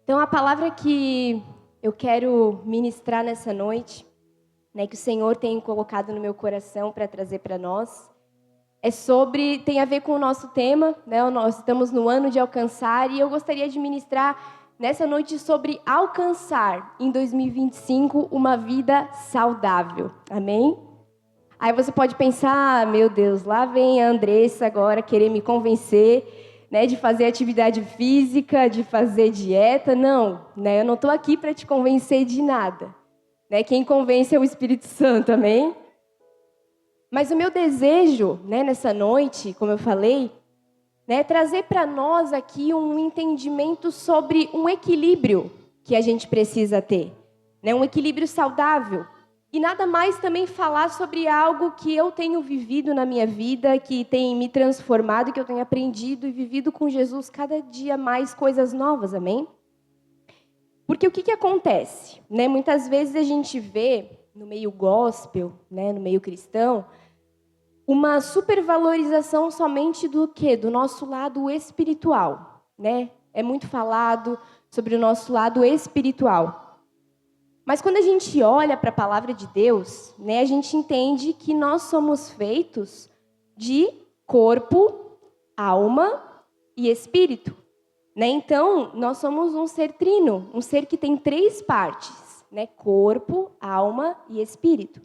Então, a palavra que eu quero ministrar nessa noite, né, que o Senhor tem colocado no meu coração para trazer para nós, tem a ver com o nosso tema, né? Nós estamos no ano de alcançar e eu gostaria de ministrar nessa noite sobre alcançar em 2025 uma vida saudável. Amém? Aí você pode pensar, meu Deus, lá vem a Andressa agora querer me convencer, né, de fazer atividade física, de fazer dieta. Não, né, eu não estou aqui para te convencer de nada. Né, quem convence é o Espírito Santo, amém? Mas o meu desejo, né, nessa noite, como eu falei, né, é trazer para nós aqui um entendimento sobre um equilíbrio que a gente precisa ter. Né, um equilíbrio saudável. E nada mais também falar sobre algo que eu tenho vivido na minha vida, que tem me transformado, que eu tenho aprendido e vivido com Jesus cada dia mais coisas novas, amém? Porque o que acontece? Né? Muitas vezes a gente vê no meio gospel, né, no meio cristão, uma supervalorização somente do quê? Do nosso lado espiritual. Né? É muito falado sobre o nosso lado espiritual. Mas quando a gente olha para a palavra de Deus, né, a gente entende que nós somos feitos de corpo, alma e espírito. Né? Então, nós somos um ser trino, um ser que tem 3 partes, né? Corpo, alma e espírito.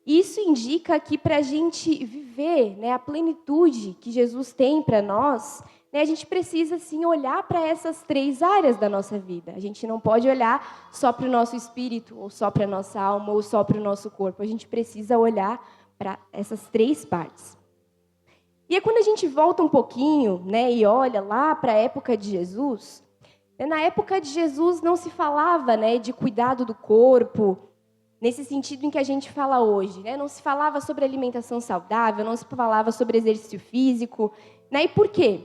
Isso indica que para a gente viver, né, a plenitude que Jesus tem para nós, né, a gente precisa, sim, olhar para essas 3 áreas da nossa vida. A gente não pode olhar só para o nosso espírito, ou só para a nossa alma, ou só para o nosso corpo. A gente precisa olhar para essas 3 partes. E aí, quando a gente volta um pouquinho, né, e olha lá para a época de Jesus, né, na época de Jesus não se falava, né, de cuidado do corpo, nesse sentido em que a gente fala hoje, né? Não se falava sobre alimentação saudável, não se falava sobre exercício físico. Né? E por quê?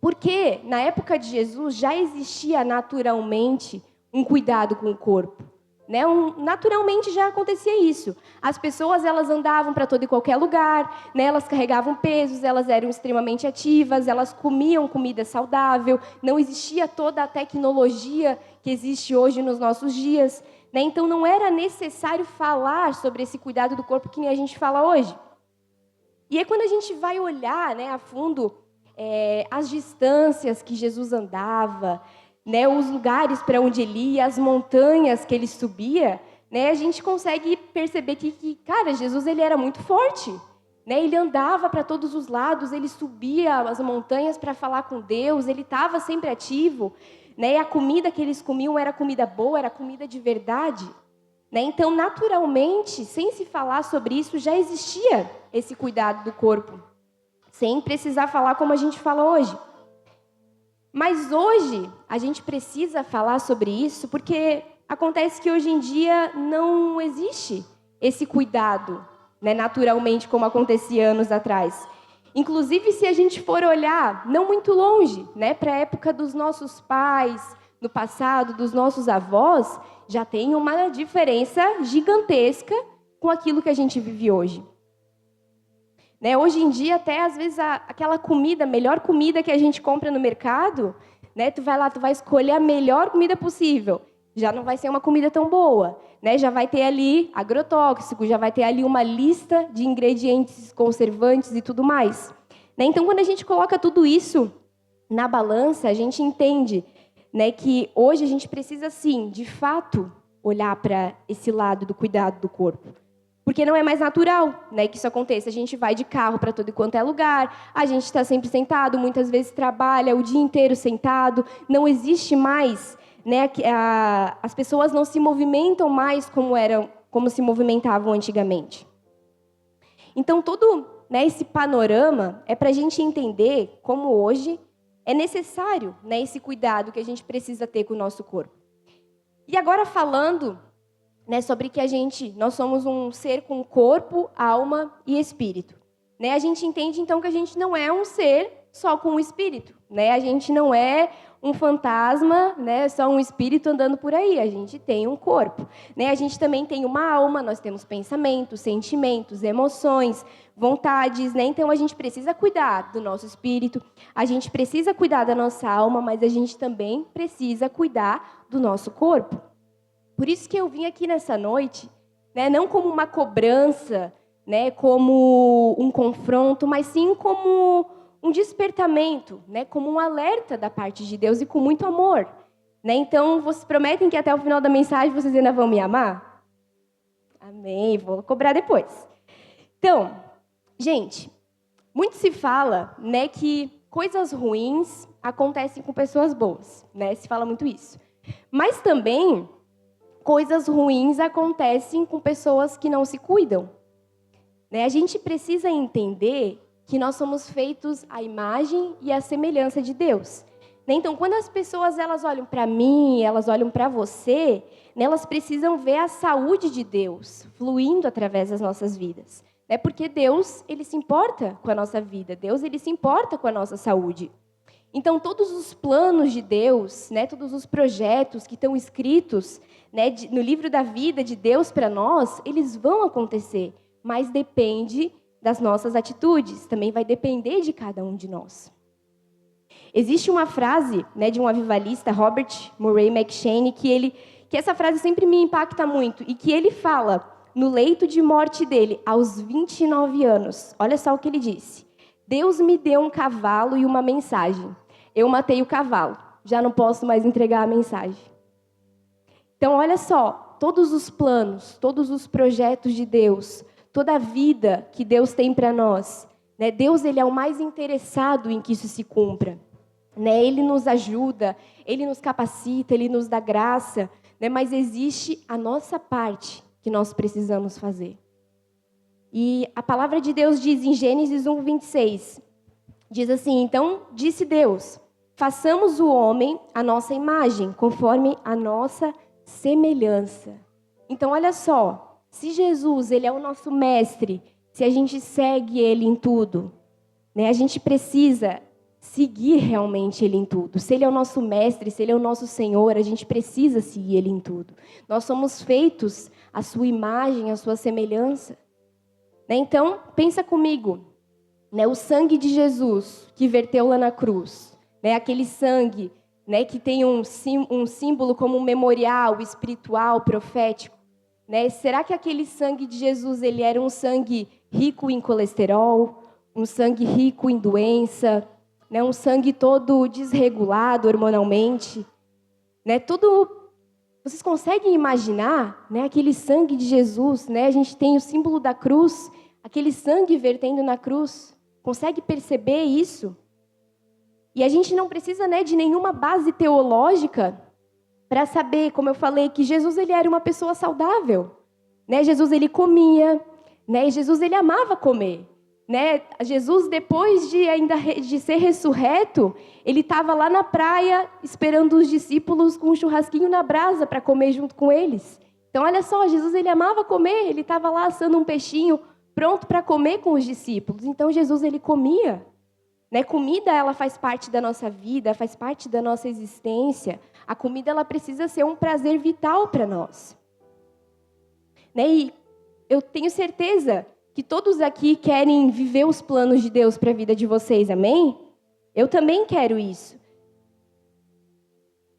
Porque na época de Jesus já existia naturalmente um cuidado com o corpo. Né? Naturalmente já acontecia isso. As pessoas elas andavam para todo e qualquer lugar, né? Elas carregavam pesos, elas eram extremamente ativas, elas comiam comida saudável, não existia toda a tecnologia que existe hoje nos nossos dias. Né? Então, não era necessário falar sobre esse cuidado do corpo que nem a gente fala hoje. E aí, quando a gente vai olhar, né, a fundo as distâncias que Jesus andava, né, os lugares para onde ele ia, as montanhas que ele subia, né, a gente consegue perceber que cara, Jesus ele era muito forte. Né? Ele andava para todos os lados, ele subia as montanhas para falar com Deus, ele estava sempre ativo. Né? E a comida que eles comiam era comida boa, era comida de verdade. Né? Então, naturalmente, sem se falar sobre isso, já existia esse cuidado do corpo, sem precisar falar como a gente fala hoje. Mas hoje, a gente precisa falar sobre isso, porque acontece que hoje em dia não existe esse cuidado, né, naturalmente, como acontecia anos atrás. Inclusive, se a gente for olhar, não muito longe, né, para a época dos nossos pais, no passado, dos nossos avós, já tem uma diferença gigantesca com aquilo que a gente vive hoje. Né, hoje em dia, até às vezes, aquela comida, a melhor comida que a gente compra no mercado, né, tu vai lá, tu vai escolher a melhor comida possível. Já não vai ser uma comida tão boa, né? Já vai ter ali agrotóxico, já vai ter ali uma lista de ingredientes conservantes e tudo mais. Né? Então, quando a gente coloca tudo isso na balança, a gente entende, né, que hoje a gente precisa, sim, de fato, olhar para esse lado do cuidado do corpo. Porque não é mais natural, né, que isso aconteça. A gente vai de carro para todo e quanto é lugar, a gente está sempre sentado, muitas vezes trabalha o dia inteiro sentado, não existe mais... Né, as pessoas não se movimentam mais como se movimentavam antigamente. Então, todo, né, esse panorama é para a gente entender como hoje é necessário, né, esse cuidado que a gente precisa ter com o nosso corpo. E agora falando, né, sobre que nós somos um ser com corpo, alma e espírito. Né, a gente entende então que a gente não é um ser só com o espírito. Né, a gente não é um fantasma, né, só um espírito andando por aí. A gente tem um corpo, né? A gente também tem uma alma, nós temos pensamentos, sentimentos, emoções, vontades, né? Então a gente precisa cuidar do nosso espírito, a gente precisa cuidar da nossa alma, mas a gente também precisa cuidar do nosso corpo. Por isso que eu vim aqui nessa noite, né, não como uma cobrança, né, como um confronto, mas sim como um despertamento, né, como um alerta da parte de Deus e com muito amor. Né? Então, vocês prometem que até o final da mensagem vocês ainda vão me amar? Amém, vou cobrar depois. Então, gente, muito se fala, né, que coisas ruins acontecem com pessoas boas, né? Se fala muito isso. Mas também coisas ruins acontecem com pessoas que não se cuidam. Né? A gente precisa entender que nós somos feitos à imagem e à semelhança de Deus. Né? Então, quando as pessoas elas olham para mim, elas olham para você, né, elas precisam ver a saúde de Deus fluindo através das nossas vidas. Né? Porque Deus, ele se importa com a nossa vida. Deus, ele se importa com a nossa saúde. Então, todos os planos de Deus, né, todos os projetos que estão escritos, né, no livro da vida de Deus para nós, eles vão acontecer, mas depende das nossas atitudes, também vai depender de cada um de nós. Existe uma frase, né, de um avivalista, Robert Murray McCheyne, que essa frase sempre me impacta muito, e que ele fala, no leito de morte dele, aos 29 anos, olha só o que ele disse: Deus me deu um cavalo e uma mensagem. Eu matei o cavalo, já não posso mais entregar a mensagem. Então, olha só, todos os planos, todos os projetos de Deus, toda a vida que Deus tem para nós, né? Deus, ele é o mais interessado em que isso se cumpra. Né? Ele nos ajuda, ele nos capacita, ele nos dá graça, né? Mas existe a nossa parte que nós precisamos fazer. E a palavra de Deus diz em Gênesis 1:26, diz assim: então disse Deus, façamos o homem à nossa imagem, conforme a nossa semelhança. Então, olha só, se Jesus, ele é o nosso mestre, se a gente segue ele em tudo, né, a gente precisa seguir realmente ele em tudo. Se ele é o nosso mestre, se ele é o nosso Senhor, a gente precisa seguir ele em tudo. Nós somos feitos à sua imagem, à sua semelhança. Né? Então, pensa comigo, né, o sangue de Jesus que verteu lá na cruz, né, aquele sangue, né, que tem um símbolo como um memorial espiritual, profético. Né? Será que aquele sangue de Jesus ele era um sangue rico em colesterol, um sangue rico em doença, né? Um sangue todo desregulado hormonalmente? Né? Tudo, vocês conseguem imaginar, né, aquele sangue de Jesus? Né? A gente tem o símbolo da cruz, aquele sangue vertendo na cruz. Consegue perceber isso? E a gente não precisa, né, de nenhuma base teológica para saber, como eu falei, que Jesus ele era uma pessoa saudável. Né? Jesus ele comia, né? Jesus ele amava comer. Né? Jesus, depois de ser ressurreto, ele estava lá na praia esperando os discípulos com um churrasquinho na brasa para comer junto com eles. Então, olha só, Jesus ele amava comer, ele estava lá assando um peixinho pronto para comer com os discípulos. Então, Jesus ele comia. Né? Comida, ela faz parte da nossa vida, faz parte da nossa existência. A comida, ela precisa ser um prazer vital para nós. Né? E eu tenho certeza que todos aqui querem viver os planos de Deus para a vida de vocês, amém? Eu também quero isso.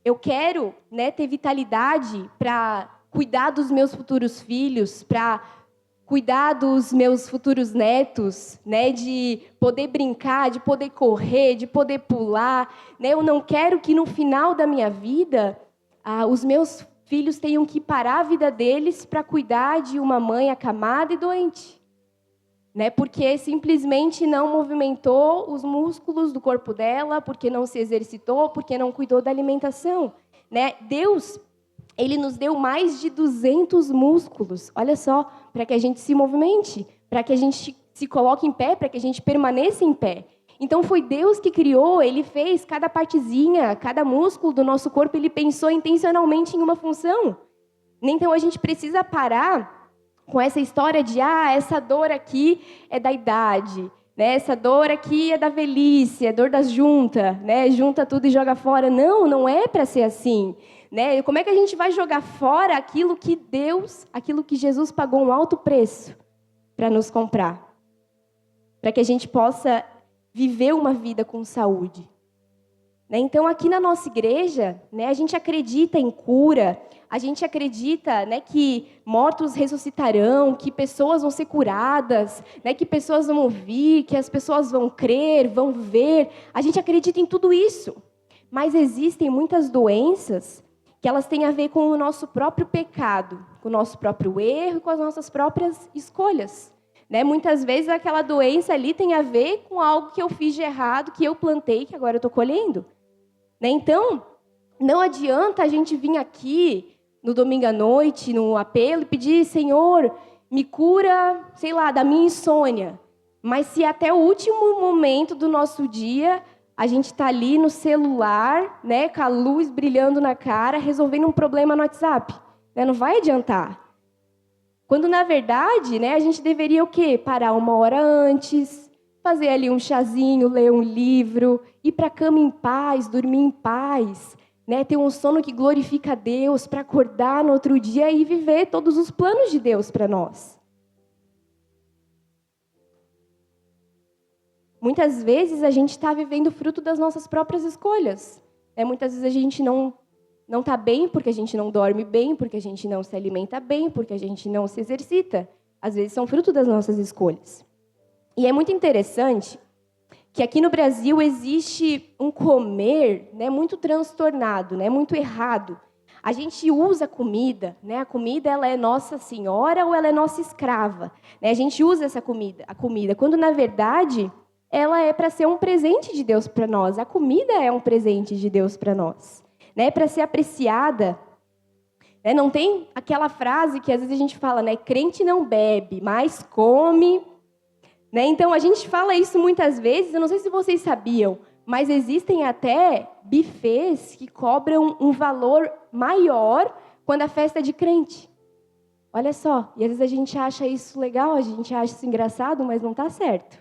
Eu quero, né, ter vitalidade para cuidar dos meus futuros filhos, para cuidar dos meus futuros netos, né, de poder brincar, de poder correr, de poder pular. Né? Eu não quero que no final da minha vida os meus filhos tenham que parar a vida deles para cuidar de uma mãe acamada e doente. Né? Porque simplesmente não movimentou os músculos do corpo dela, porque não se exercitou, porque não cuidou da alimentação. Né? Deus, ele nos deu mais de 200 músculos, olha só, para que a gente se movimente, para que a gente se coloque em pé, para que a gente permaneça em pé. Então foi Deus que criou, ele fez cada partezinha, cada músculo do nosso corpo, ele pensou intencionalmente em uma função. Então a gente precisa parar com essa história de, essa dor aqui é da idade, né? Essa dor aqui é da velhice, é dor das juntas, né? Junta tudo e joga fora. Não, não é para ser assim, né? Como é que a gente vai jogar fora aquilo que Jesus pagou um alto preço para nos comprar? Para que a gente possa viver uma vida com saúde. Né? Então, aqui na nossa igreja, né, a gente acredita em cura, a gente acredita, né, que mortos ressuscitarão, que pessoas vão ser curadas, né, que pessoas vão ouvir, que as pessoas vão crer, vão ver. A gente acredita em tudo isso. Mas existem muitas doenças que elas têm a ver com o nosso próprio pecado, com o nosso próprio erro e com as nossas próprias escolhas. Né? Muitas vezes aquela doença ali tem a ver com algo que eu fiz de errado, que eu plantei, que agora eu estou colhendo. Né? Então, não adianta a gente vir aqui no domingo à noite, no apelo, e pedir, Senhor, me cura, sei lá, da minha insônia. Mas se até o último momento do nosso dia, a gente está ali no celular, né, com a luz brilhando na cara, resolvendo um problema no WhatsApp. Né? Não vai adiantar. Quando, na verdade, né, a gente deveria o quê? Parar 1 hora antes, fazer ali um chazinho, ler um livro, ir para a cama em paz, dormir em paz, né, ter um sono que glorifica a Deus, para acordar no outro dia e viver todos os planos de Deus para nós. Muitas vezes a gente está vivendo fruto das nossas próprias escolhas. Né? Muitas vezes a gente não está bem porque a gente não dorme bem, porque a gente não se alimenta bem, porque a gente não se exercita. Às vezes são fruto das nossas escolhas. E é muito interessante que aqui no Brasil existe um comer, né, muito transtornado, né, muito errado. A gente usa comida, né, a comida ela é nossa senhora ou ela é nossa escrava. Né? A gente usa a comida, quando na verdade ela é para ser um presente de Deus para nós. A comida é um presente de Deus para nós. Né, para ser apreciada. Né, não tem aquela frase que às vezes a gente fala, né, crente não bebe, mas come. Né, então a gente fala isso muitas vezes, eu não sei se vocês sabiam, mas existem até buffets que cobram um valor maior quando a festa é de crente. Olha só, e às vezes a gente acha isso legal, a gente acha isso engraçado, mas não está certo.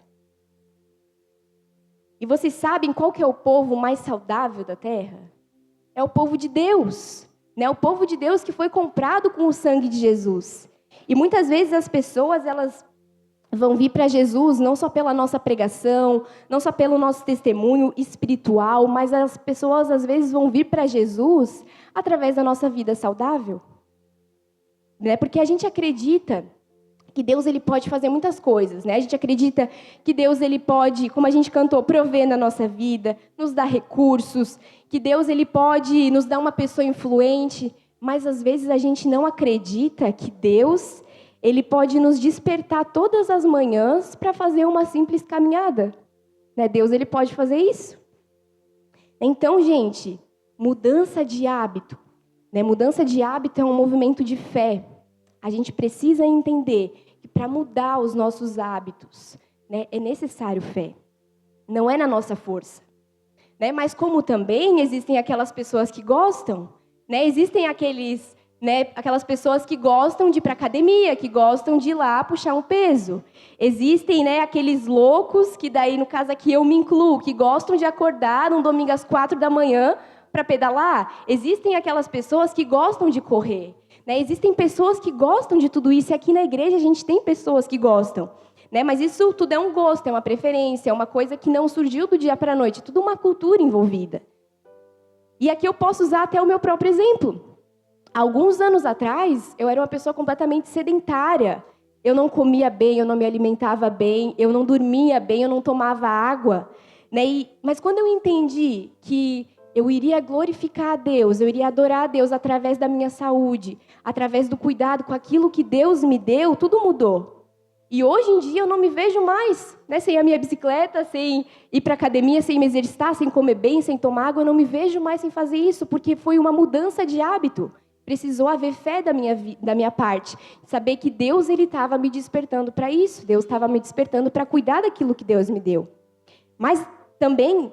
E vocês sabem qual que é o povo mais saudável da terra? É o povo de Deus, né? O povo de Deus que foi comprado com o sangue de Jesus. E muitas vezes as pessoas, elas vão vir para Jesus não só pela nossa pregação, não só pelo nosso testemunho espiritual, mas as pessoas às vezes vão vir para Jesus através da nossa vida saudável. Né? Porque a gente acredita que Deus ele pode fazer muitas coisas, né? A gente acredita que Deus ele pode, como a gente cantou, prover na nossa vida, nos dar recursos, que Deus ele pode nos dar uma pessoa influente, mas às vezes a gente não acredita que Deus ele pode nos despertar todas as manhãs para fazer uma simples caminhada. Né? Deus ele pode fazer isso. Então, gente, mudança de hábito. Né? Mudança de hábito é um movimento de fé. A gente precisa entender que para mudar os nossos hábitos, né, é necessário fé. Não é na nossa força. Né? Mas como também existem aquelas pessoas que gostam, né? Existem aquelas pessoas que gostam de ir para a academia, que gostam de ir lá puxar um peso. Existem, né, aqueles loucos, que daí no caso aqui eu me incluo, que gostam de acordar num domingo às 4 da manhã para pedalar. Existem aquelas pessoas que gostam de correr. Né? Existem pessoas que gostam de tudo isso, e aqui na igreja a gente tem pessoas que gostam. Né? Mas isso tudo é um gosto, é uma preferência, é uma coisa que não surgiu do dia para a noite, é tudo uma cultura envolvida. E aqui eu posso usar até o meu próprio exemplo. Alguns anos atrás, eu era uma pessoa completamente sedentária. Eu não comia bem, eu não me alimentava bem, eu não dormia bem, eu não tomava água. Né? Mas quando eu entendi que eu iria glorificar a Deus, eu iria adorar a Deus através da minha saúde, através do cuidado com aquilo que Deus me deu, tudo mudou. E hoje em dia eu não me vejo mais, né, sem a minha bicicleta, sem ir para a academia, sem me exercitar, sem comer bem, sem tomar água, eu não me vejo mais sem fazer isso, porque foi uma mudança de hábito. Precisou haver fé da minha parte, saber que Deus estava me despertando para isso, Deus estava me despertando para cuidar daquilo que Deus me deu. Mas também,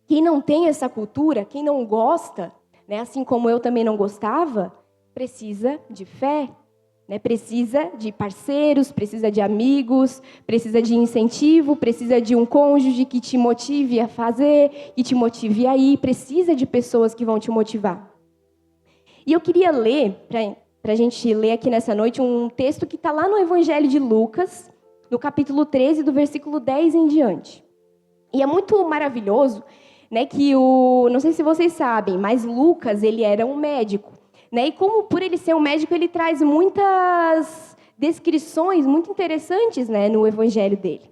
quem não tem essa cultura, quem não gosta, né, assim como eu também não gostava, precisa de fé. né? Precisa de parceiros, precisa de amigos, precisa de incentivo, precisa de um cônjuge que te motive a fazer, que te motive a ir, precisa de pessoas que vão te motivar. E eu queria ler, para a gente ler aqui nessa noite, um texto que está lá no Evangelho de Lucas, no capítulo 13, do versículo 10 em diante. E é muito maravilhoso, né, que não sei se vocês sabem, mas Lucas, ele era um médico, né? E como por ele ser um médico, ele traz muitas descrições muito interessantes, né, no evangelho dele.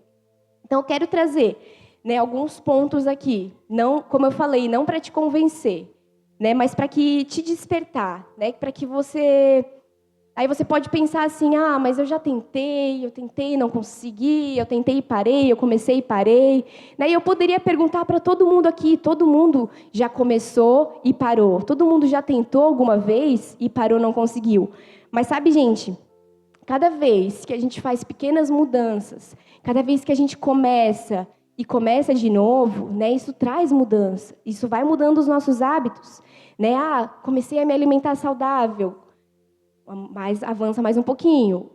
Então eu quero trazer, né, alguns pontos aqui, não, como eu falei, não para te convencer, né, mas para que te despertar, né, para que você... Aí você pode pensar assim, mas eu já tentei, não consegui, eu tentei e parei, eu comecei e parei. E eu poderia perguntar para todo mundo aqui, todo mundo já começou e parou. Todo mundo já tentou alguma vez e parou, não conseguiu. Mas sabe, gente, cada vez que a gente faz pequenas mudanças, cada vez que a gente começa e começa de novo, né, isso traz mudança. Isso vai mudando os nossos hábitos. Né? Comecei a me alimentar saudável. Mas avança mais um pouquinho.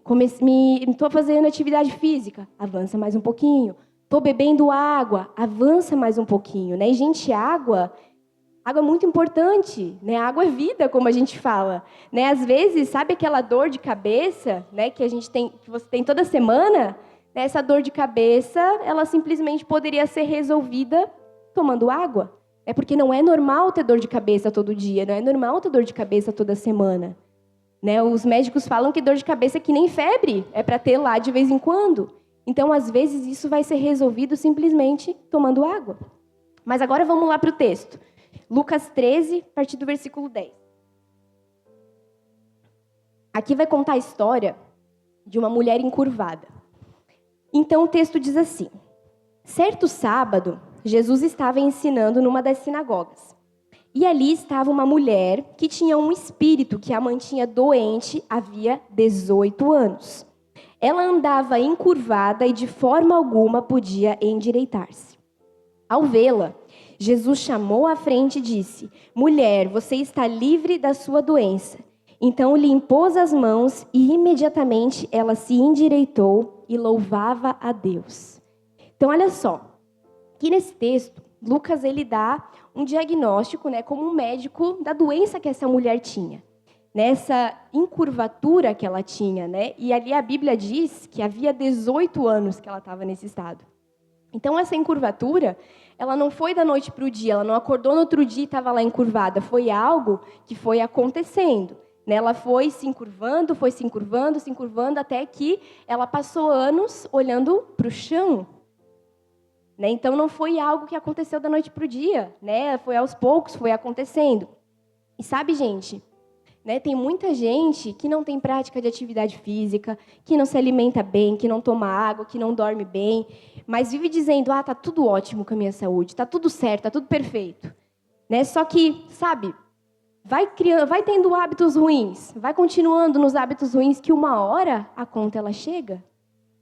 Estou fazendo atividade física, avança mais um pouquinho. Estou bebendo água, avança mais um pouquinho. Né? E, gente, água é muito importante. Né? Água é vida, como a gente fala. Né? Às vezes, sabe aquela dor de cabeça, né, que você tem toda semana? Né? Essa dor de cabeça, ela simplesmente poderia ser resolvida tomando água. É porque não é normal ter dor de cabeça todo dia, não é normal ter dor de cabeça toda semana. Né, os médicos falam que dor de cabeça é que nem febre, é para ter lá de vez em quando. Então, às vezes, isso vai ser resolvido simplesmente tomando água. Mas agora vamos lá para o texto. Lucas 13, a partir do versículo 10. Aqui vai contar a história de uma mulher encurvada. Então, o texto diz assim: certo sábado, Jesus estava ensinando numa das sinagogas. E ali estava uma mulher que tinha um espírito que a mantinha doente havia 18 anos. Ela andava encurvada e de forma alguma podia endireitar-se. Ao vê-la, Jesus chamou à frente e disse: mulher, você está livre da sua doença. Então lhe impôs as mãos e imediatamente ela se endireitou e louvava a Deus. Então olha só, aqui nesse texto, Lucas ele dá um diagnóstico, né, como um médico da doença que essa mulher tinha, nessa encurvatura que ela tinha, né? E ali a Bíblia diz que havia 18 anos que ela estava nesse estado. Então essa encurvatura, ela não foi da noite para o dia, ela não acordou no outro dia e estava lá encurvada, foi algo que foi acontecendo. Né? Ela foi se encurvando, até que ela passou anos olhando para o chão. Né? Então, não foi algo que aconteceu da noite para o dia, né? Foi aos poucos, foi acontecendo. E sabe, gente, né, tem muita gente que não tem prática de atividade física, que não se alimenta bem, que não toma água, que não dorme bem, mas vive dizendo, tá tudo ótimo com a minha saúde, tá tudo certo, tá tudo perfeito. Né? Só que, sabe, vai tendo hábitos ruins, vai continuando nos hábitos ruins, que uma hora a conta ela chega.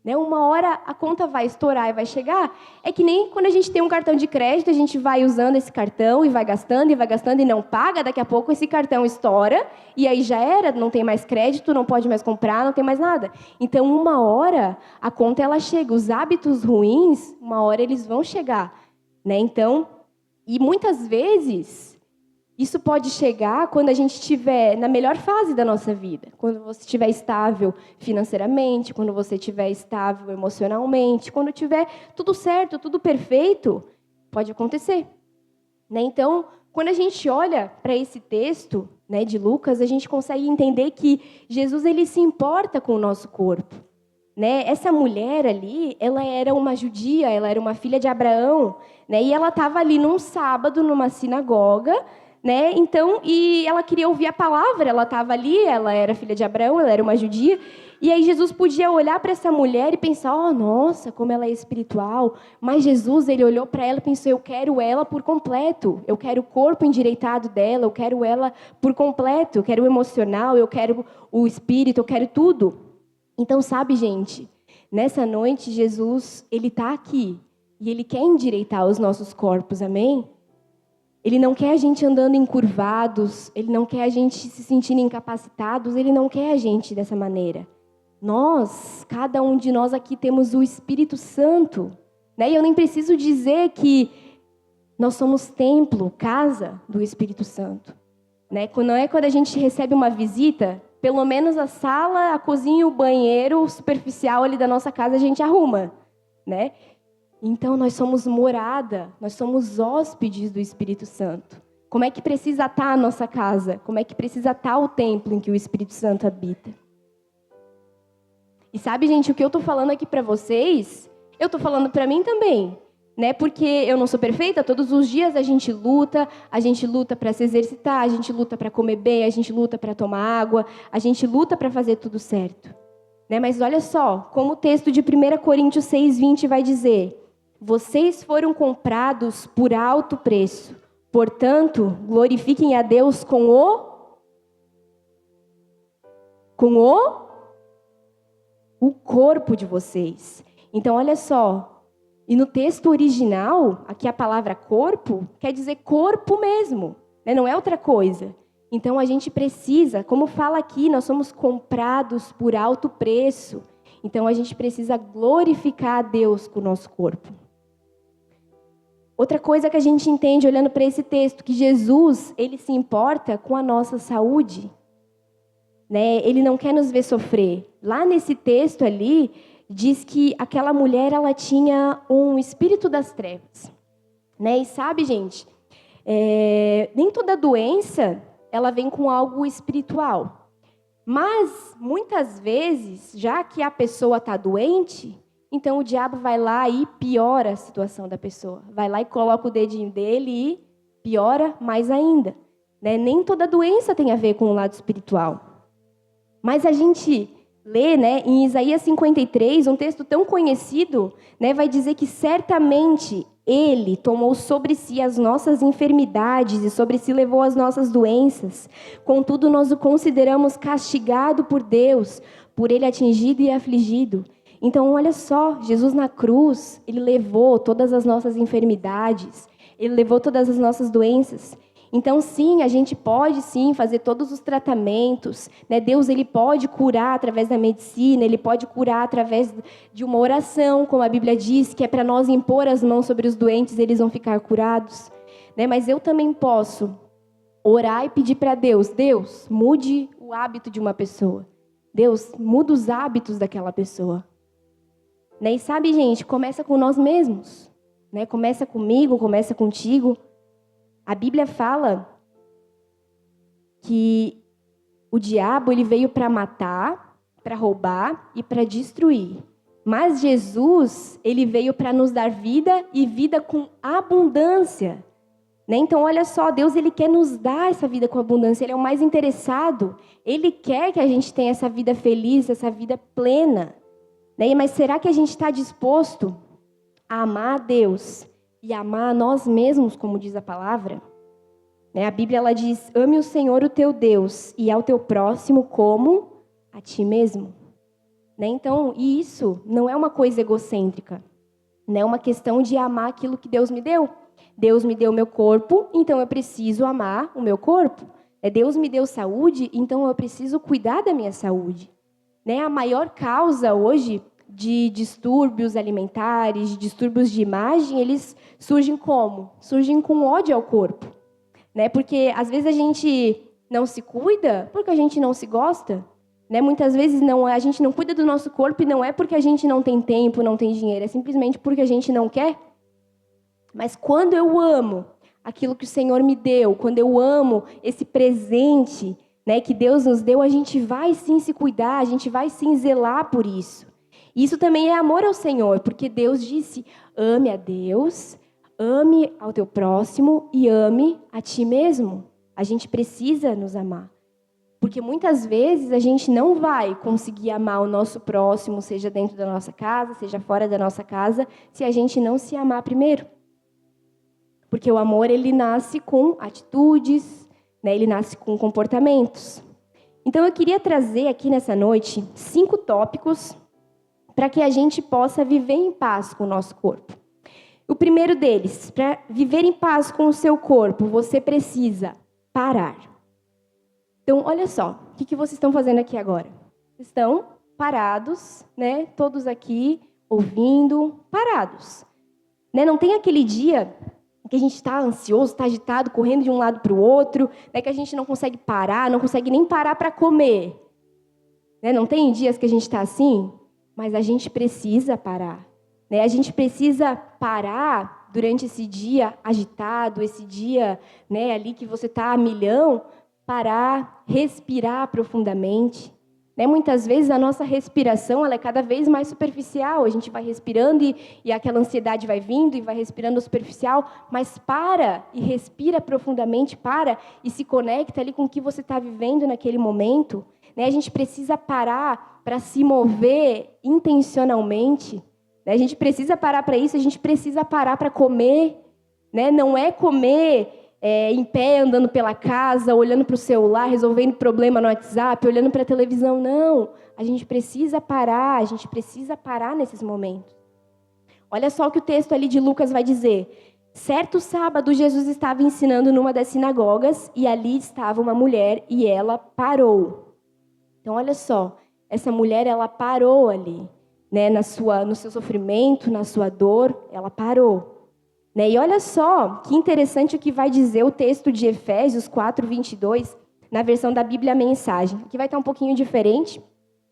Né? Uma hora a conta vai estourar e vai chegar. É que nem quando a gente tem um cartão de crédito, a gente vai usando esse cartão e vai gastando e não paga. Daqui a pouco esse cartão estoura e aí já era, não tem mais crédito, não pode mais comprar, não tem mais nada. Então, uma hora a conta ela chega. Os hábitos ruins, uma hora eles vão chegar. Né? Então, e muitas vezes... isso pode chegar quando a gente estiver na melhor fase da nossa vida. Quando você estiver estável financeiramente, quando você estiver estável emocionalmente, quando tiver tudo certo, tudo perfeito, pode acontecer. Né? Então, quando a gente olha para esse texto, né, de Lucas, a gente consegue entender que Jesus ele se importa com o nosso corpo. Né? Essa mulher ali, ela era uma judia, ela era uma filha de Abraão, né? E ela estava ali num sábado, numa sinagoga, né? Então, e ela queria ouvir a palavra, ela estava ali, ela era filha de Abraão, ela era uma judia, e aí Jesus podia olhar para essa mulher e pensar, nossa, como ela é espiritual, mas Jesus, ele olhou para ela e pensou, eu quero ela por completo, eu quero o corpo endireitado dela, eu quero ela por completo, eu quero o emocional, eu quero o espírito, eu quero tudo. Então, sabe, gente, nessa noite, Jesus, ele está aqui, e ele quer endireitar os nossos corpos, amém? Ele não quer a gente andando encurvados, Ele não quer a gente se sentindo incapacitados, Ele não quer a gente dessa maneira. Nós, cada um de nós aqui temos o Espírito Santo, né? E eu nem preciso dizer que nós somos templo, casa do Espírito Santo, né? Não é quando a gente recebe uma visita, pelo menos a sala, a cozinha, o banheiro superficial ali da nossa casa a gente arruma, né? Então, nós somos morada, nós somos hóspedes do Espírito Santo. Como é que precisa estar a nossa casa? Como é que precisa estar o templo em que o Espírito Santo habita? E sabe, gente, o que eu estou falando aqui para vocês, eu estou falando para mim também, né? Porque eu não sou perfeita, todos os dias a gente luta para se exercitar, a gente luta para comer bem, a gente luta para tomar água, a gente luta para fazer tudo certo. Né? Mas olha só, como o texto de 1 Coríntios 6:20 vai dizer: vocês foram comprados por alto preço. Portanto, glorifiquem a Deus com o corpo de vocês. Então, olha só. E no texto original, aqui a palavra corpo quer dizer corpo mesmo, né? Não é outra coisa. Então, a gente precisa, como fala aqui, nós somos comprados por alto preço. Então, a gente precisa glorificar a Deus com o nosso corpo. Outra coisa que a gente entende olhando para esse texto, que Jesus, ele se importa com a nossa saúde, né? Ele não quer nos ver sofrer. Lá nesse texto ali, diz que aquela mulher, ela tinha um espírito das trevas, né? E sabe, gente, nem toda doença, ela vem com algo espiritual. Mas, muitas vezes, já que a pessoa está doente, então o diabo vai lá e piora a situação da pessoa. Vai lá e coloca o dedinho dele e piora mais ainda, né? Nem toda doença tem a ver com o lado espiritual. Mas a gente lê, né, em Isaías 53, um texto tão conhecido, né, vai dizer que certamente Ele tomou sobre si as nossas enfermidades e sobre si levou as nossas doenças. Contudo, nós o consideramos castigado por Deus, por Ele atingido e afligido. Então, olha só, Jesus na cruz, Ele levou todas as nossas enfermidades, Ele levou todas as nossas doenças. Então, sim, a gente pode, sim, fazer todos os tratamentos, né? Deus, Ele pode curar através da medicina, Ele pode curar através de uma oração, como a Bíblia diz, que é para nós impor as mãos sobre os doentes, eles vão ficar curados, né? Mas eu também posso orar e pedir para Deus, Deus, mude o hábito de uma pessoa. Deus, muda os hábitos daquela pessoa. Né? E sabe, gente, começa com nós mesmos, né? Começa comigo, começa contigo. A Bíblia fala que o diabo, ele veio para matar, para roubar e para destruir. Mas Jesus, ele veio para nos dar vida e vida com abundância. Né? Então, olha só, Deus, ele quer nos dar essa vida com abundância. Ele é o mais interessado. Ele quer que a gente tenha essa vida feliz, essa vida plena. Né? Mas será que a gente está disposto a amar a Deus e amar a nós mesmos, como diz a palavra? Né? A Bíblia, ela diz, ame o Senhor, o teu Deus, e ao teu próximo como a ti mesmo. Né? Então, isso não é uma coisa egocêntrica. Não é uma questão de amar aquilo que Deus me deu. Deus me deu o meu corpo, então eu preciso amar o meu corpo. Deus me deu saúde, então eu preciso cuidar da minha saúde. Né? A maior causa hoje de distúrbios alimentares, de distúrbios de imagem, eles surgem como? Surgem com ódio ao corpo. Né? Porque às vezes a gente não se cuida porque a gente não se gosta. Né? Muitas vezes a gente não cuida do nosso corpo e não é porque a gente não tem tempo, não tem dinheiro, é simplesmente porque a gente não quer. Mas quando eu amo aquilo que o Senhor me deu, quando eu amo esse presente, né, que Deus nos deu, a gente vai sim se cuidar, a gente vai sim zelar por isso. Isso também é amor ao Senhor, porque Deus disse, ame a Deus, ame ao teu próximo e ame a ti mesmo. A gente precisa nos amar. Porque muitas vezes a gente não vai conseguir amar o nosso próximo, seja dentro da nossa casa, seja fora da nossa casa, se a gente não se amar primeiro. Porque o amor, ele nasce com atitudes, né? Ele nasce com comportamentos. Então, eu queria trazer aqui nessa noite 5 tópicos para que a gente possa viver em paz com o nosso corpo. O primeiro deles, para viver em paz com o seu corpo, você precisa parar. Então, olha só, o que vocês estão fazendo aqui agora? Estão parados, né? Todos aqui ouvindo, parados. Né? Não tem aquele dia que a gente está ansioso, está agitado, correndo de um lado para o outro, né? Que a gente não consegue parar, não consegue nem parar para comer. Né? Não tem dias que a gente está assim? Mas a gente precisa parar. Né? A gente precisa parar durante esse dia agitado, esse dia, né, ali que você está a milhão, parar, respirar profundamente. Né? Muitas vezes a nossa respiração ela é cada vez mais superficial. A gente vai respirando e aquela ansiedade vai vindo e vai respirando superficial, mas para e respira profundamente, para e se conecta ali com o que você está vivendo naquele momento. Né? A gente precisa parar para se mover intencionalmente. Né? A gente precisa parar para isso, a gente precisa parar para comer. Né? Não é comer em pé, andando pela casa, olhando para o celular, resolvendo problema no WhatsApp, olhando para a televisão. Não, a gente precisa parar nesses momentos. Olha só o que o texto ali de Lucas vai dizer. Certo sábado, Jesus estava ensinando numa das sinagogas e ali estava uma mulher e ela parou. Então, olha só, essa mulher, ela parou ali, né, no seu sofrimento, na sua dor, ela parou. Né? E olha só que interessante o que vai dizer o texto de Efésios 4:22, na versão da Bíblia Mensagem. Aqui vai estar um pouquinho diferente,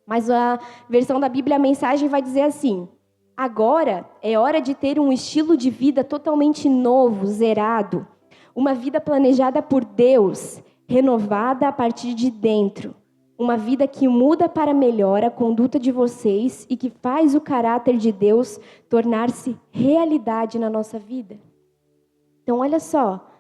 mas a versão da Bíblia Mensagem vai dizer assim: agora é hora de ter um estilo de vida totalmente novo, zerado. Uma vida planejada por Deus, renovada a partir de dentro. Uma vida que muda para melhor a conduta de vocês e que faz o caráter de Deus tornar-se realidade na nossa vida. Então, olha só,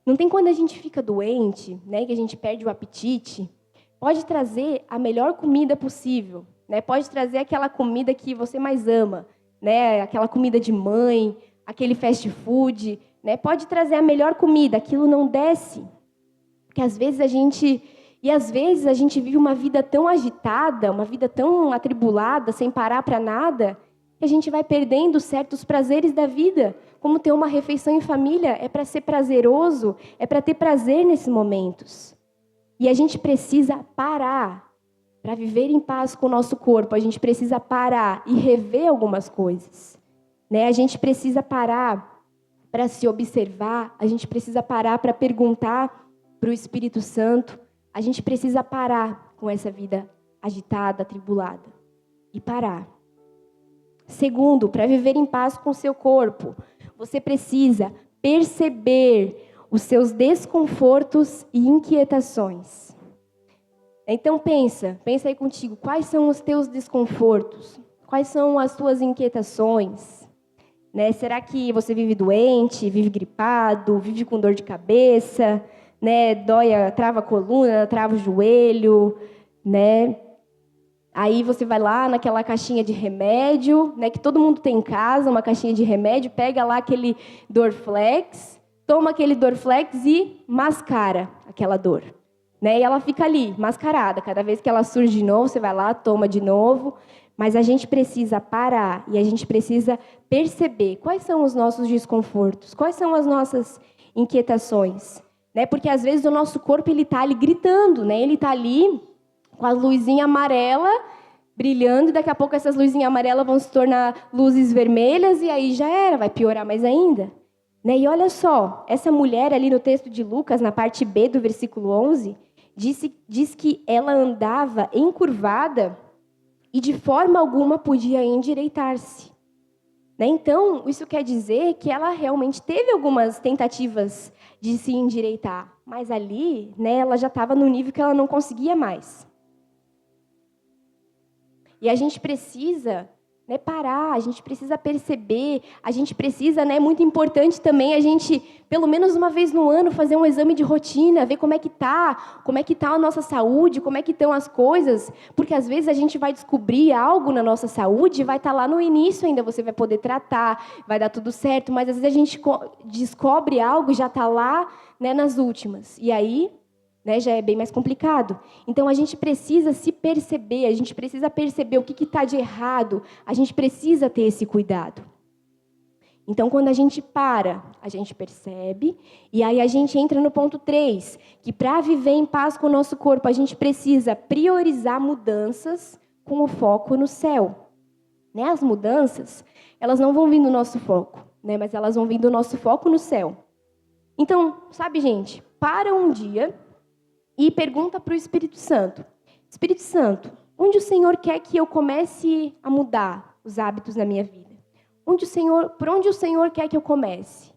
não tem quando a gente fica doente, né, que a gente perde o apetite, pode trazer a melhor comida possível, né, pode trazer aquela comida que você mais ama, né, aquela comida de mãe, aquele fast food, né, pode trazer a melhor comida, aquilo não desce, porque às vezes a gente vive uma vida tão agitada, uma vida tão atribulada, sem parar para nada, que a gente vai perdendo certos prazeres da vida. Como ter uma refeição em família é para ser prazeroso, é para ter prazer nesses momentos. E a gente precisa parar para viver em paz com o nosso corpo. A gente precisa parar e rever algumas coisas. Né? A gente precisa parar para se observar, a gente precisa parar para perguntar para o Espírito Santo. A gente precisa parar com essa vida agitada, atribulada. E parar. Segundo, para viver em paz com o seu corpo, você precisa perceber os seus desconfortos e inquietações. Então pensa aí contigo, quais são os teus desconfortos? Quais são as tuas inquietações? Né? Será que você vive doente, vive gripado, vive com dor de cabeça? Né, trava a coluna, trava o joelho, né? Aí você vai lá naquela caixinha de remédio, né, que todo mundo tem em casa, uma caixinha de remédio, pega lá aquele Dorflex, toma aquele Dorflex e mascara aquela dor. Né? E ela fica ali, mascarada. Cada vez que ela surge de novo, você vai lá, toma de novo. Mas a gente precisa parar e a gente precisa perceber quais são os nossos desconfortos, quais são as nossas inquietações. Né? Porque às vezes o nosso corpo está ali gritando, né? Ele está ali com a luzinha amarela brilhando e daqui a pouco essas luzinhas amarelas vão se tornar luzes vermelhas e aí já era, vai piorar mais ainda. Né? E olha só, essa mulher ali no texto de Lucas, na parte B do versículo 11, diz que ela andava encurvada e de forma alguma podia endireitar-se. Né? Então, isso quer dizer que ela realmente teve algumas tentativas de se endireitar, mas ali, né, ela já estava no nível que ela não conseguia mais. E a gente precisa, né, parar, a gente precisa perceber, a gente precisa, né, muito importante também a gente, pelo menos uma vez no ano, fazer um exame de rotina, ver como é que tá a nossa saúde, como é que estão as coisas, porque às vezes a gente vai descobrir algo na nossa saúde, vai estar lá no início ainda, você vai poder tratar, vai dar tudo certo, mas às vezes a gente descobre algo e já está lá, né, nas últimas, e aí, né, já é bem mais complicado. Então, a gente precisa se perceber, a gente precisa perceber o que está de errado, a gente precisa ter esse cuidado. Então, quando a gente para, a gente percebe, e aí a gente entra no ponto 3, que para viver em paz com o nosso corpo, a gente precisa priorizar mudanças com o foco no céu. Né? As mudanças, elas não vão vir do nosso foco, né? Mas elas vão vir do nosso foco no céu. Então, sabe, gente, para um dia e pergunta para o Espírito Santo. Espírito Santo, onde o Senhor quer que eu comece a mudar os hábitos na minha vida? Por onde o Senhor quer que eu comece?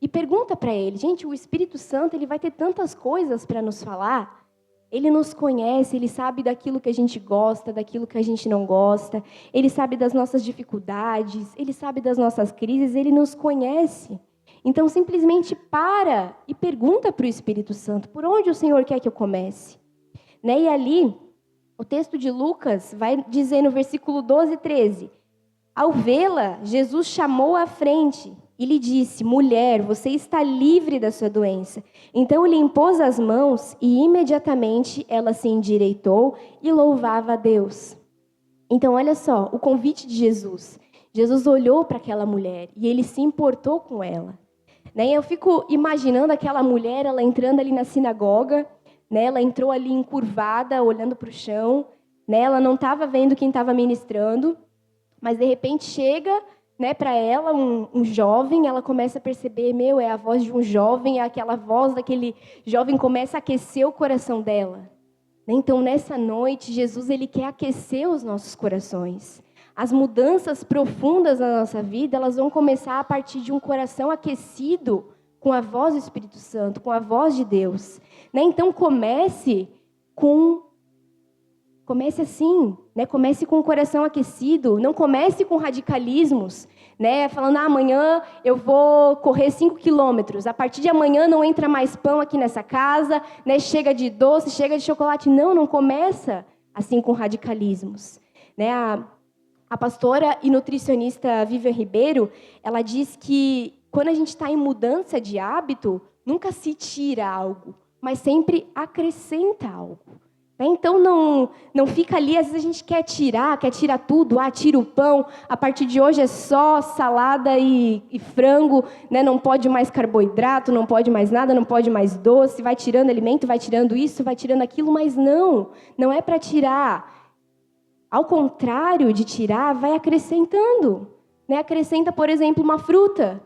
E pergunta para ele. Gente, o Espírito Santo, ele vai ter tantas coisas para nos falar. Ele nos conhece, ele sabe daquilo que a gente gosta, daquilo que a gente não gosta. Ele sabe das nossas dificuldades, ele sabe das nossas crises, ele nos conhece. Então, simplesmente para e pergunta para o Espírito Santo, por onde o Senhor quer que eu comece? Né? E ali, o texto de Lucas vai dizer no versículo 12 e 13, ao vê-la, Jesus chamou-a à frente e lhe disse, mulher, você está livre da sua doença. Então lhe impôs as mãos e imediatamente ela se endireitou e louvava a Deus. Então olha só, o convite de Jesus. Jesus olhou para aquela mulher e ele se importou com ela. Né? Eu fico imaginando aquela mulher, ela entrando ali na sinagoga, né? Ela entrou ali encurvada, olhando para o chão, né? Ela não estava vendo quem estava ministrando, mas de repente chega, né, para ela um jovem, ela começa a perceber, é a voz de um jovem, aquela voz daquele jovem começa a aquecer o coração dela. Então, nessa noite, Jesus ele quer aquecer os nossos corações. As mudanças profundas na nossa vida, elas vão começar a partir de um coração aquecido com a voz do Espírito Santo, com a voz de Deus. Né? Então, comece assim, né? Comece com o coração aquecido, não comece com radicalismos, né? Falando, amanhã eu vou correr 5 quilômetros, a partir de amanhã não entra mais pão aqui nessa casa, né? Chega de doce, chega de chocolate. Não começa assim com radicalismos. Né? A pastora e nutricionista Vivian Ribeiro, ela diz que quando a gente está em mudança de hábito, nunca se tira algo, mas sempre acrescenta algo. Então, não fica ali, às vezes a gente quer tirar tudo, tira o pão, a partir de hoje é só salada e frango, né? Não pode mais carboidrato, não pode mais nada, não pode mais doce, vai tirando alimento, vai tirando isso, vai tirando aquilo, mas não é para tirar. Ao contrário de tirar, vai acrescentando. Né? Acrescenta, por exemplo, uma fruta.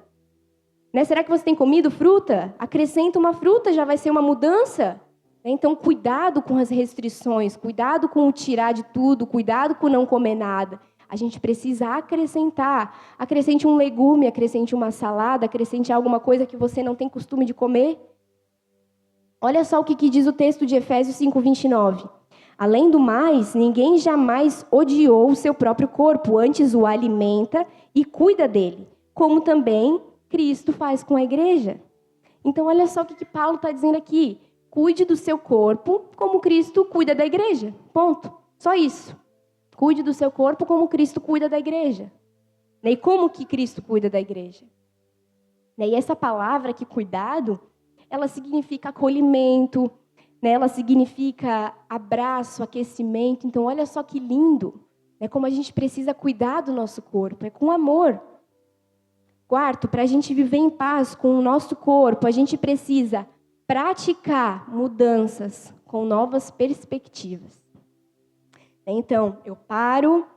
Né? Será que você tem comido fruta? Acrescenta uma fruta, já vai ser uma mudança. Então, cuidado com as restrições, cuidado com o tirar de tudo, cuidado com não comer nada. A gente precisa acrescentar. Acrescente um legume, acrescente uma salada, acrescente alguma coisa que você não tem costume de comer. Olha só o que diz o texto de Efésios 5:29. Além do mais, ninguém jamais odiou o seu próprio corpo, antes o alimenta e cuida dele, como também Cristo faz com a igreja. Então, olha só o que Paulo está dizendo aqui. Cuide do seu corpo como Cristo cuida da igreja. Ponto. Só isso. Cuide do seu corpo como Cristo cuida da igreja. E como que Cristo cuida da igreja? E essa palavra aqui, cuidado, ela significa acolhimento, né? Ela significa abraço, aquecimento. Então, olha só que lindo, né? Como a gente precisa cuidar do nosso corpo. É com amor. Quarto, para a gente viver em paz com o nosso corpo, a gente precisa praticar mudanças com novas perspectivas. Então, eu paro,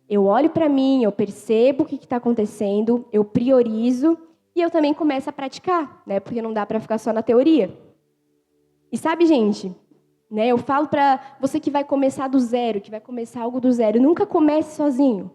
eu olho para mim, eu percebo o que está acontecendo, eu priorizo e eu também começo a praticar, né? Porque não dá para ficar só na teoria. E sabe, gente, né? Eu falo para você que vai começar do zero, que vai começar algo do zero, nunca comece sozinho.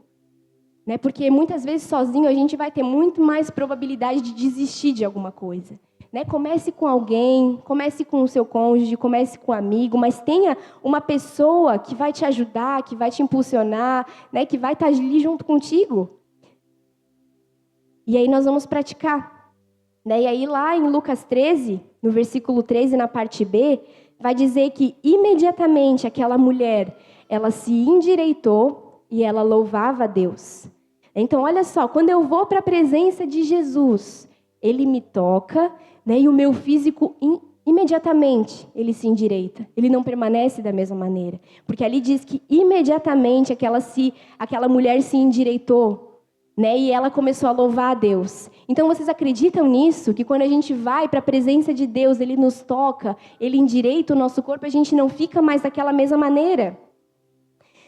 Né? Porque muitas vezes sozinho a gente vai ter muito mais probabilidade de desistir de alguma coisa. Né? Comece com alguém, comece com o seu cônjuge, comece com um amigo, mas tenha uma pessoa que vai te ajudar, que vai te impulsionar, né? Que vai estar ali junto contigo. E aí nós vamos praticar. Né? E aí lá em Lucas 13, no versículo 13, na parte B, vai dizer que imediatamente aquela mulher, ela se endireitou e ela louvava a Deus. Então, olha só, quando eu vou para a presença de Jesus, Ele me toca, né, e o meu físico imediatamente ele se endireita. Ele não permanece da mesma maneira. Porque ali diz que imediatamente aquela mulher se endireitou. né? E ela começou a louvar a Deus. Então, vocês acreditam nisso? Que quando a gente vai para a presença de Deus, Ele nos toca, Ele endireita o nosso corpo, a gente não fica mais daquela mesma maneira.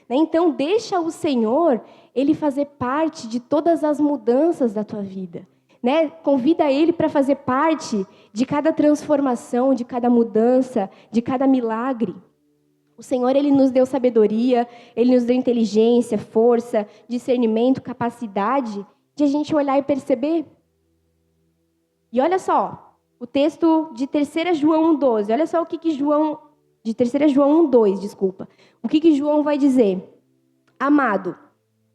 Né? Então, deixa o Senhor, Ele fazer parte de todas as mudanças da tua vida. Né? Convida Ele para fazer parte de cada transformação, de cada mudança, de cada milagre. O Senhor, Ele nos deu sabedoria, Ele nos deu inteligência, força, discernimento, capacidade de a gente olhar e perceber. E olha só, o texto de 3 João 1,12. Olha só o que João... De 3 João 1,2, desculpa. O que João vai dizer? Amado,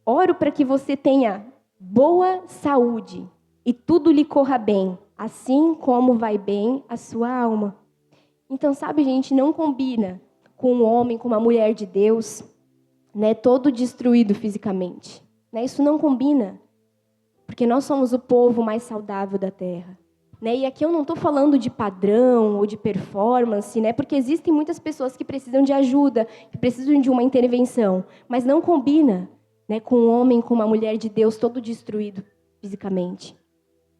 oro para que você tenha boa saúde e tudo lhe corra bem, assim como vai bem a sua alma. Então, sabe, gente, não combina com um homem, com uma mulher de Deus, né, todo destruído fisicamente. Né? Isso não combina, porque nós somos o povo mais saudável da terra. Né? E aqui eu não estou falando de padrão ou de performance, né? Porque existem muitas pessoas que precisam de ajuda, que precisam de uma intervenção, mas não combina, né, com um homem, com uma mulher de Deus todo destruído fisicamente.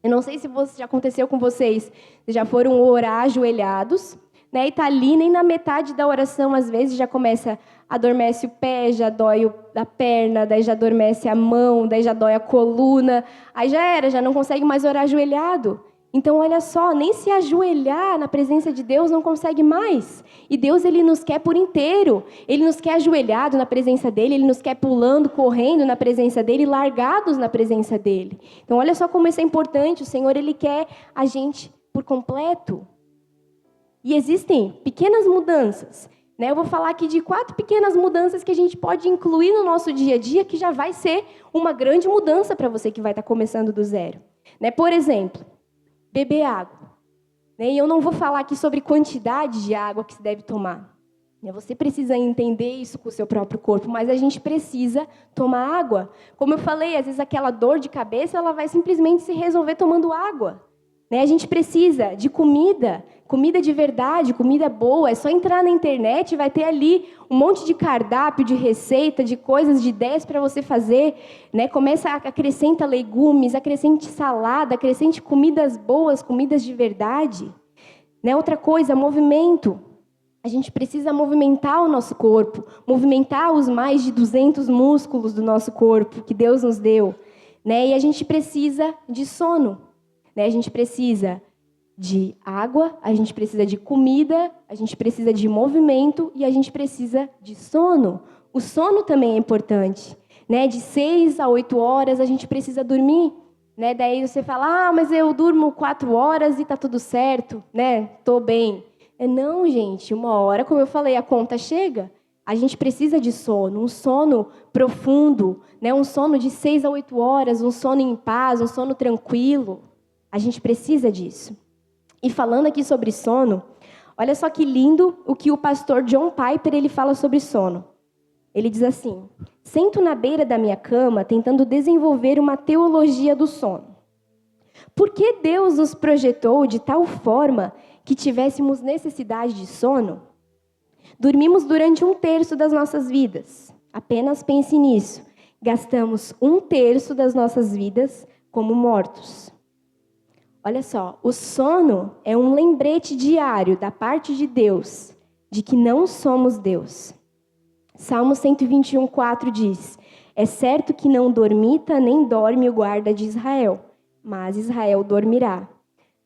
Eu não sei se já aconteceu com vocês, já foram orar ajoelhados, né, e está ali, nem na metade da oração, às vezes, já começa, adormece o pé, já dói a perna, daí já adormece a mão, daí já dói a coluna, aí já era, já não consegue mais orar ajoelhado. Então, olha só, nem se ajoelhar na presença de Deus não consegue mais. E Deus, Ele nos quer por inteiro. Ele nos quer ajoelhado na presença dEle, Ele nos quer pulando, correndo na presença dEle, largados na presença dEle. Então, olha só como isso é importante. O Senhor, Ele quer a gente por completo. E existem pequenas mudanças. Né? Eu vou falar aqui de 4 pequenas mudanças que a gente pode incluir no nosso dia a dia, que já vai ser uma grande mudança para você que vai estar começando do zero. Né? Por exemplo, beber água. E eu não vou falar aqui sobre quantidade de água que se deve tomar. Você precisa entender isso com o seu próprio corpo, mas a gente precisa tomar água. Como eu falei, às vezes aquela dor de cabeça ela vai simplesmente se resolver tomando água. A gente precisa de comida, comida de verdade, comida boa. É só entrar na internet e vai ter ali um monte de cardápio, de receita, de coisas, de ideias para você fazer. Acrescenta legumes, acrescente salada, acrescente comidas boas, comidas de verdade. Outra coisa, movimento. A gente precisa movimentar o nosso corpo, movimentar os mais de 200 músculos do nosso corpo que Deus nos deu. E a gente precisa de sono. A gente precisa de água, a gente precisa de comida, a gente precisa de movimento e a gente precisa de sono. O sono também é importante. De 6 a 8 horas a gente precisa dormir. Daí você fala, mas eu durmo 4 horas e está tudo certo, estou bem. Não, gente, uma hora, como eu falei, a conta chega. A gente precisa de sono, um sono profundo, um sono de 6 a 8 horas, um sono em paz, um sono tranquilo. A gente precisa disso. E falando aqui sobre sono, olha só que lindo o que o pastor John Piper ele fala sobre sono. Ele diz assim: sento na beira da minha cama tentando desenvolver uma teologia do sono. Por que Deus nos projetou de tal forma que tivéssemos necessidade de sono? Dormimos durante 1/3 das nossas vidas. Apenas pense nisso. Gastamos 1/3 das nossas vidas como mortos. Olha só, o sono é um lembrete diário da parte de Deus de que não somos Deus. Salmo 121:4 diz: é certo que não dormita nem dorme o guarda de Israel, mas Israel dormirá.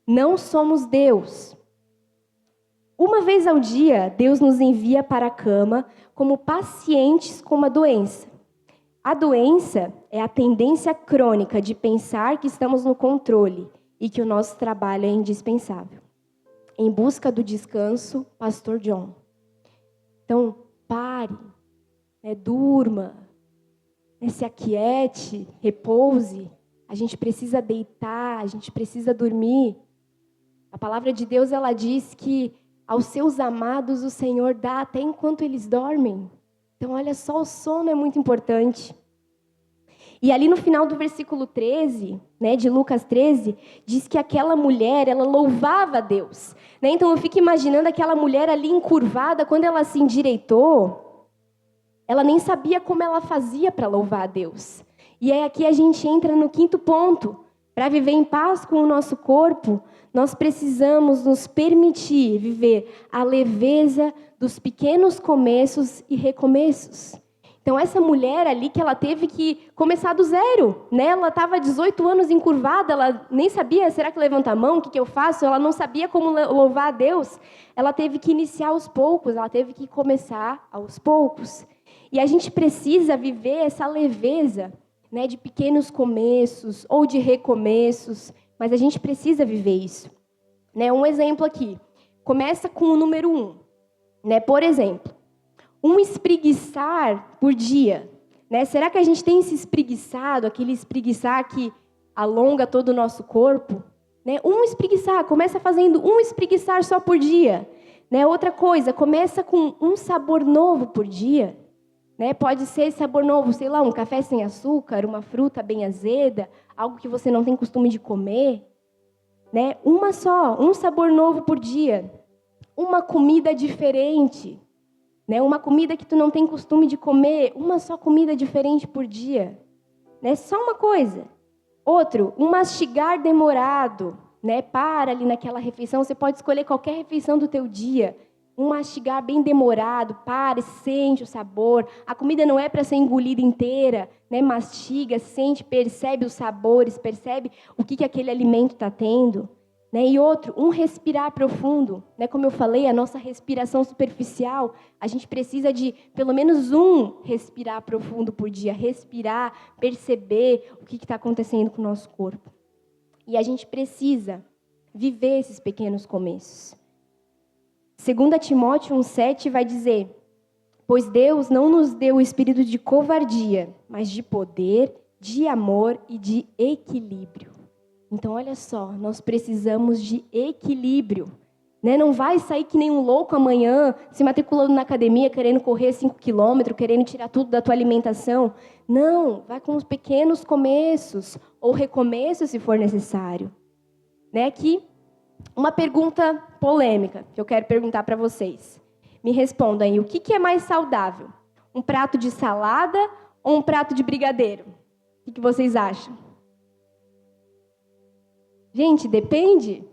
Não somos Deus. Uma vez ao dia, Deus nos envia para a cama como pacientes com uma doença. A doença é a tendência crônica de pensar que estamos no controle e que o nosso trabalho é indispensável. Em busca do descanso, Pastor John. Então, pare, durma, se aquiete, repouse. A gente precisa deitar, a gente precisa dormir. A palavra de Deus, ela diz que aos seus amados o Senhor dá até enquanto eles dormem. Então, olha só, o sono é muito importante. E ali no final do versículo 13, de Lucas 13, diz que aquela mulher, ela louvava a Deus. Então eu fico imaginando aquela mulher ali encurvada, quando ela se endireitou, ela nem sabia como ela fazia para louvar a Deus. E aí aqui a gente entra no quinto ponto. Para viver em paz com o nosso corpo, nós precisamos nos permitir viver a leveza dos pequenos começos e recomeços. Então, essa mulher ali que ela teve que começar do zero, né? Ela estava 18 anos encurvada, ela nem sabia, será que levanta a mão, o que eu faço? Ela não sabia como louvar a Deus. Ela teve que iniciar aos poucos, ela teve que começar aos poucos. E a gente precisa viver essa leveza, né, de pequenos começos ou de recomeços, mas a gente precisa viver isso. Né? Um exemplo aqui, começa com o número 1. Né? Por exemplo, um espreguiçar por dia. Né? Será que a gente tem se espreguiçado, aquele espreguiçar que alonga todo o nosso corpo? Né? Um espreguiçar, começa fazendo um espreguiçar só por dia. Né? Outra coisa, começa com um sabor novo por dia. Né? Pode ser sabor novo, sei lá, um café sem açúcar, uma fruta bem azeda, algo que você não tem costume de comer. Né? Um sabor novo por dia. Uma comida diferente. Né? Uma comida que tu não tem costume de comer, uma só comida diferente por dia. Né? Só uma coisa. Outro, um mastigar demorado. Né? Para ali naquela refeição, você pode escolher qualquer refeição do teu dia. Um mastigar bem demorado, para, sente o sabor. A comida não é para ser engolida inteira, né? Mastiga, sente, percebe os sabores, percebe o que aquele alimento está tendo. Né? E outro, um respirar profundo. Né? Como eu falei, a nossa respiração superficial, a gente precisa de pelo menos um respirar profundo por dia. Respirar, perceber o que está acontecendo com o nosso corpo. E a gente precisa viver esses pequenos começos. 2 Timóteo 1,7 vai dizer: pois Deus não nos deu o espírito de covardia, mas de poder, de amor e de equilíbrio. Então, olha só, nós precisamos de equilíbrio. Né? Não vai sair que nem um louco amanhã, se matriculando na academia, querendo correr 5 quilômetros, querendo tirar tudo da tua alimentação. Não, vai com os pequenos começos, ou recomeços se for necessário. Né? Aqui, uma pergunta polêmica que eu quero perguntar para vocês. Me respondam aí, o que é mais saudável? Um prato de salada ou um prato de brigadeiro? O que vocês acham? Gente, depende.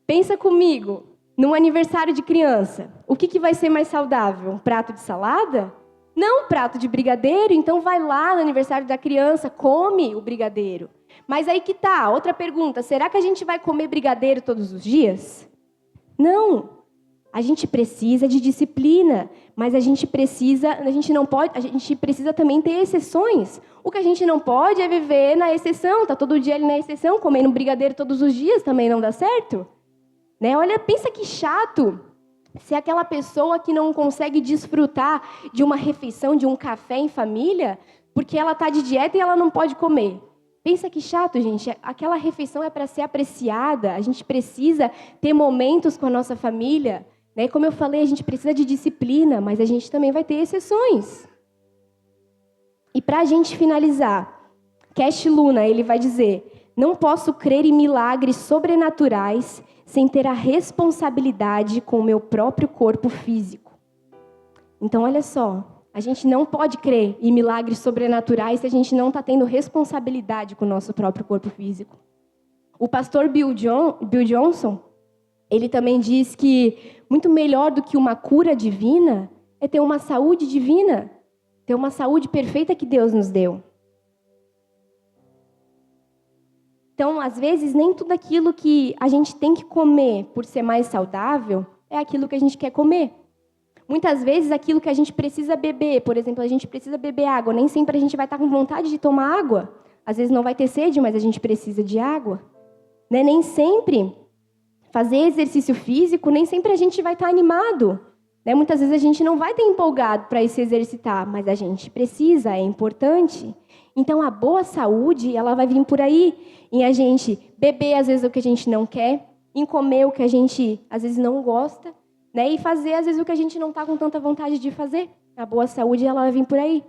Pensa comigo, num aniversário de criança, o que vai ser mais saudável? Um prato de salada? Não, um prato de brigadeiro, então vai lá no aniversário da criança, come o brigadeiro. Mas aí que tá, outra pergunta, será que a gente vai comer brigadeiro todos os dias? Não, a gente precisa de disciplina, mas a gente precisa também ter exceções. O que a gente não pode é viver na exceção, tá todo dia ali na exceção, comendo brigadeiro todos os dias também não dá certo. Né? Olha, pensa que chato ser aquela pessoa que não consegue desfrutar de uma refeição, de um café em família, porque ela está de dieta e ela não pode comer. Pensa que chato, gente. Aquela refeição é para ser apreciada. A gente precisa ter momentos com a nossa família. Né? Como eu falei, a gente precisa de disciplina, mas a gente também vai ter exceções. E para a gente finalizar, Cash Luna, ele vai dizer: não posso crer em milagres sobrenaturais sem ter a responsabilidade com o meu próprio corpo físico. Então, olha só. A gente não pode crer em milagres sobrenaturais se a gente não está tendo responsabilidade com o nosso próprio corpo físico. O pastor Bill Johnson, ele também diz que muito melhor do que uma cura divina é ter uma saúde divina, ter uma saúde perfeita que Deus nos deu. Então, às vezes, nem tudo aquilo que a gente tem que comer por ser mais saudável é aquilo que a gente quer comer. Muitas vezes, aquilo que a gente precisa beber, por exemplo, a gente precisa beber água, nem sempre a gente vai estar com vontade de tomar água. Às vezes não vai ter sede, mas a gente precisa de água. Né? Nem sempre fazer exercício físico, nem sempre a gente vai estar animado. Né? Muitas vezes a gente não vai estar empolgado para se exercitar, mas a gente precisa, é importante. Então, a boa saúde, ela vai vir por aí, em a gente beber, às vezes, o que a gente não quer, em comer o que a gente, às vezes, não gosta, né? E fazer, às vezes, o que a gente não está com tanta vontade de fazer. A boa saúde, ela vai vir por aí.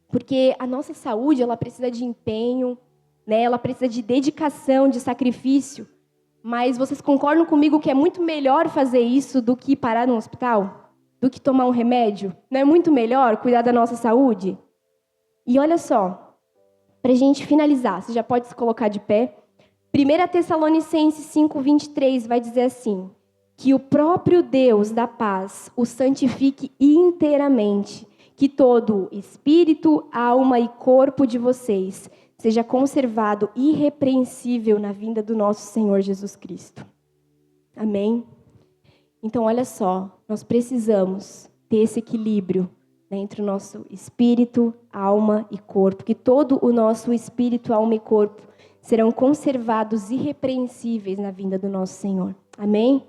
Porque a nossa saúde, ela precisa de empenho, né? Ela precisa de dedicação, de sacrifício. Mas vocês concordam comigo que é muito melhor fazer isso do que parar no hospital? Do que tomar um remédio? Não é muito melhor cuidar da nossa saúde? E olha só, Para a gente finalizar, você já pode se colocar de pé. 1 Tessalonicenses 5:23 vai dizer assim: que o próprio Deus da paz o santifique inteiramente, que todo espírito, alma e corpo de vocês seja conservado irrepreensível na vinda do nosso Senhor Jesus Cristo. Amém? Então, olha só, nós precisamos ter esse equilíbrio, né, entre o nosso espírito, alma e corpo, que todo o nosso espírito, alma e corpo serão conservados irrepreensíveis na vinda do nosso Senhor. Amém?